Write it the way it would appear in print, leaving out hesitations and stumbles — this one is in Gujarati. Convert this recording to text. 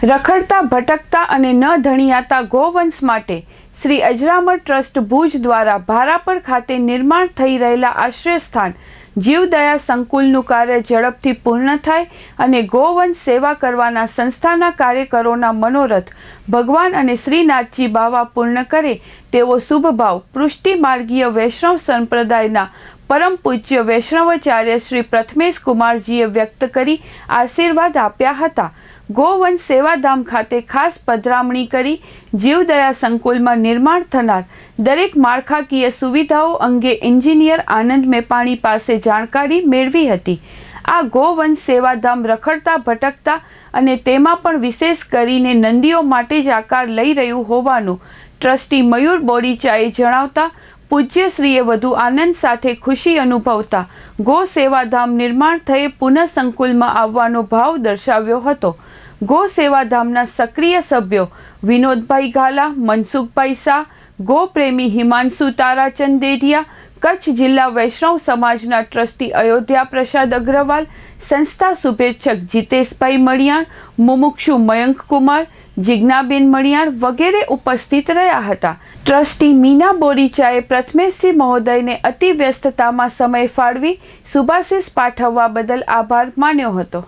રખડતા ભટકતા અને ન ધણિયાતા ગોવંશ માટે શ્રી અજરામર ટ્રસ્ટ ભુજ દ્વારા ભારાપર ખાતે નિર્માણ થઈ રહેલા આશ્રયસ્થાન જીવદયા સંકુલનું કાર્ય ઝડપથી પૂર્ણ થાય અને ગોવંશ સેવા કરવાના સંસ્થાના કાર્યકરોના મનોરથ ભગવાન અને શ્રીનાથજી બાવા પૂર્ણ કરે તેવો શુભભાવ પૃષ્ટિ માર્ગીય વૈષ્ણવ સંપ્રદાયના પરમ પૂજ્ય વૈષ્ણવાચાર્ય શ્રી પ્રથમેશ કુમારજીએ વ્યક્ત કરી આશીર્વાદ આપ્યા હતા. ગોવંશ સેવાધામ ખાતે ખાસ પધરામણી કરી જીવદયા સંકુલમાં નિર્માણ થનાર દરેક માળખાકીય સુવિધાઓ અંગે એન્જિનિયર આનંદ મેપાણી પાસે જાણકારી મેળવી હતી. આ ગોવંશ સેવાધામ રખડતા ભટકતા અને તેમાં પણ વિશેષ કરીને નંદીઓ માટે જ આકાર લઈ રહ્યું હોવાનું ટ્રસ્ટી મયુર બોરીચાએ જણાવતા પૂજ્યશ્રીએ વધુ આનંદ સાથે ખુશી અનુભવતા ગો સેવાધામ નિર્માણ થયે પુનઃ સંકુલમાં આવવાનો ભાવ દર્શાવ્યો હતો. ગો સેવાધામના સક્રિય સભ્યો વિનોદભાઈ ગાલા, મનસુખભાઈ શાહ, ગો પ્રેમી હિમાંશુ તારાચંદ દેઢિયા, કચ્છ જિલ્લા વૈષ્ણવ સમાજના ટ્રસ્ટી અયોધ્યા પ્રસાદ અગ્રવાલ, સંસ્થા શુભેચ્છક જીતેશભાઈ મણિયાર, મુમુક્ષુ મયંક કુમાર, જિજ્ઞાબેન મણિયાર વગેરે ઉપસ્થિત રહ્યા હતા. ટ્રસ્ટી મીના બોરીચાએ પ્રથમેશજી મહોદયને અતિ વ્યસ્તતામાં સમય ફાળવી શુભાશીષ પાઠવવા બદલ આભાર માન્યો હતો.